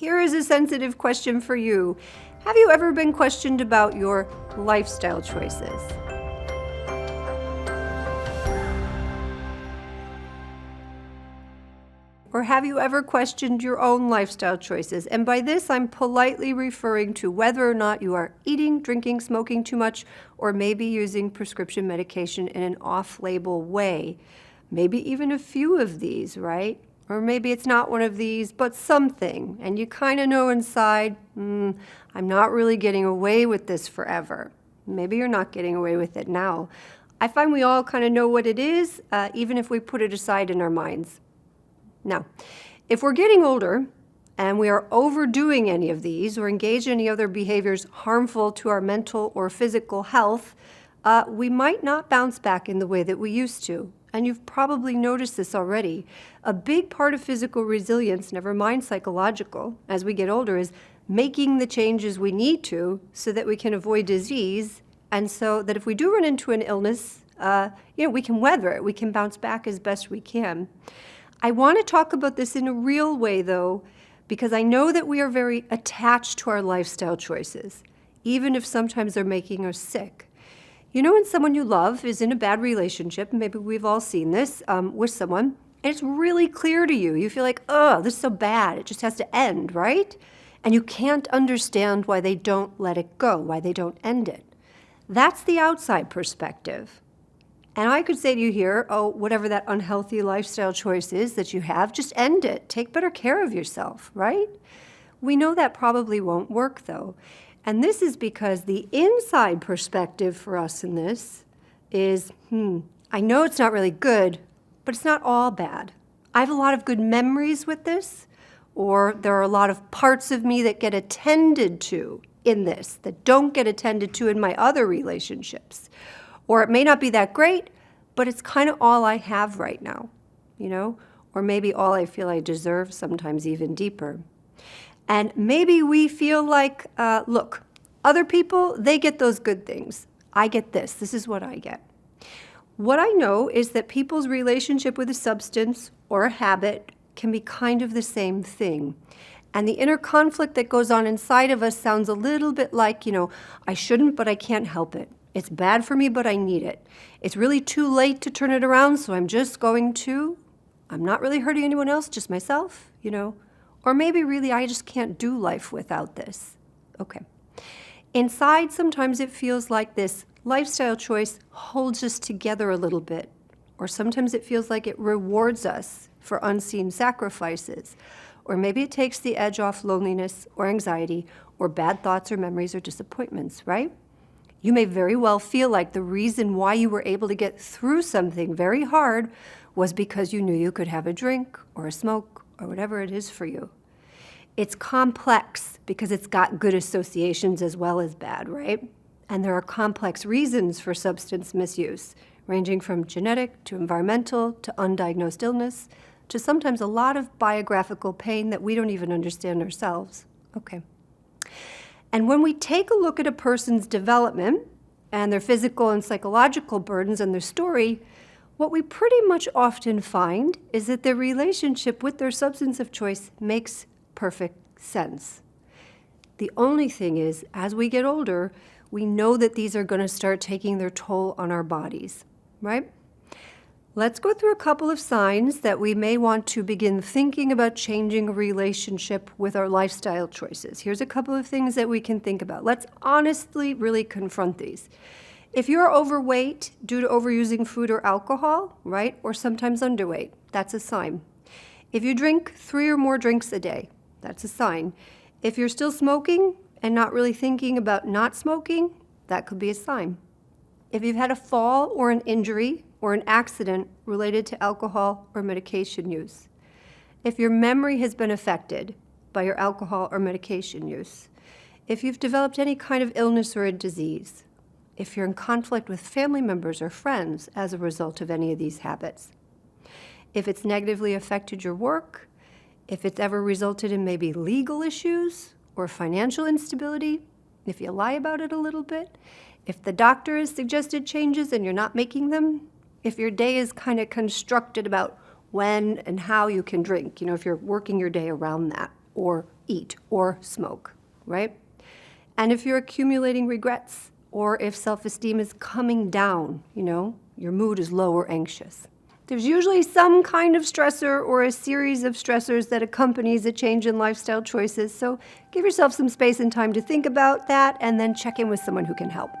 Here is a sensitive question for you. Have you ever been questioned about your lifestyle choices? Or have you ever questioned your own lifestyle choices? And by this, I'm politely referring to whether or not you are eating, drinking, smoking too much, or maybe using prescription medication in an off-label way. Maybe even a few of these, right? Or maybe it's not one of these, but something. And you kind of know inside, I'm not really getting away with this forever. Maybe you're not getting away with it now. I find we all kind of know what it is, even if we put it aside in our minds. Now, if we're getting older and we are overdoing any of these or engage in any other behaviors harmful to our mental or physical health, we might not bounce back in the way that we used to. And you've probably noticed this already. A big part of physical resilience, never mind psychological, as we get older is making the changes we need to so that we can avoid disease, and so that if we do run into an illness, we can weather it. We can bounce back as best we can. I want to talk about this in a real way, though, because I know that we are very attached to our lifestyle choices, even if sometimes they're making us sick. You know, when someone you love is in a bad relationship, maybe we've all seen this with someone, and it's really clear to you. You feel like, oh, this is so bad. It just has to end, right? And you can't understand why they don't let it go, why they don't end it. That's the outside perspective. And I could say to you here, whatever that unhealthy lifestyle choice is that you have, just end it. Take better care of yourself, right? We know that probably won't work, though. And this is because the inside perspective for us in this is, I know it's not really good, but it's not all bad. I have a lot of good memories with this, or there are a lot of parts of me that get attended to in this that don't get attended to in my other relationships. Or it may not be that great, but it's kind of all I have right now, or maybe all I feel I deserve, sometimes even deeper. And maybe we feel like, look, other people, they get those good things. I get this. This is what I get. What I know is that people's relationship with a substance or a habit can be kind of the same thing. And the inner conflict that goes on inside of us sounds a little bit like, I shouldn't, but I can't help it. It's bad for me, but I need it. It's really too late to turn it around, so I'm just going to. I'm not really hurting anyone else, just myself, Or maybe really I just can't do life without this. Okay. Inside, sometimes it feels like this lifestyle choice holds us together a little bit. Or sometimes it feels like it rewards us for unseen sacrifices. Or maybe it takes the edge off loneliness or anxiety or bad thoughts or memories or disappointments, right? You may very well feel like the reason why you were able to get through something very hard was because you knew you could have a drink or a smoke or whatever it is for you. It's complex because it's got good associations as well as bad, right? And there are complex reasons for substance misuse, ranging from genetic to environmental to undiagnosed illness to sometimes a lot of biographical pain that we don't even understand ourselves. Okay. And when we take a look at a person's development and their physical and psychological burdens and their story, what we pretty much often find is that their relationship with their substance of choice makes perfect sense. The only thing is, as we get older, we know that these are going to start taking their toll on our bodies, right? Let's go through a couple of signs that we may want to begin thinking about changing a relationship with our lifestyle choices. Here's a couple of things that we can think about. Let's honestly really confront these. If you're overweight due to overusing food or alcohol, right, or sometimes underweight, that's a sign. If you drink 3 or more drinks a day, that's a sign. If you're still smoking and not really thinking about not smoking, that could be a sign. If you've had a fall or an injury or an accident related to alcohol or medication use. If your memory has been affected by your alcohol or medication use. If you've developed any kind of illness or a disease. If you're in conflict with family members or friends as a result of any of these habits. If it's negatively affected your work. If it's ever resulted in maybe legal issues or financial instability. If you lie about it a little bit. If the doctor has suggested changes and you're not making them. If your day is kind of constructed about when and how you can drink, if you're working your day around that, or eat or smoke, right? And if you're accumulating regrets, or if self-esteem is coming down, your mood is low or anxious, there's usually some kind of stressor or a series of stressors that accompanies a change in lifestyle choices. So give yourself some space and time to think about that, and then check in with someone who can help.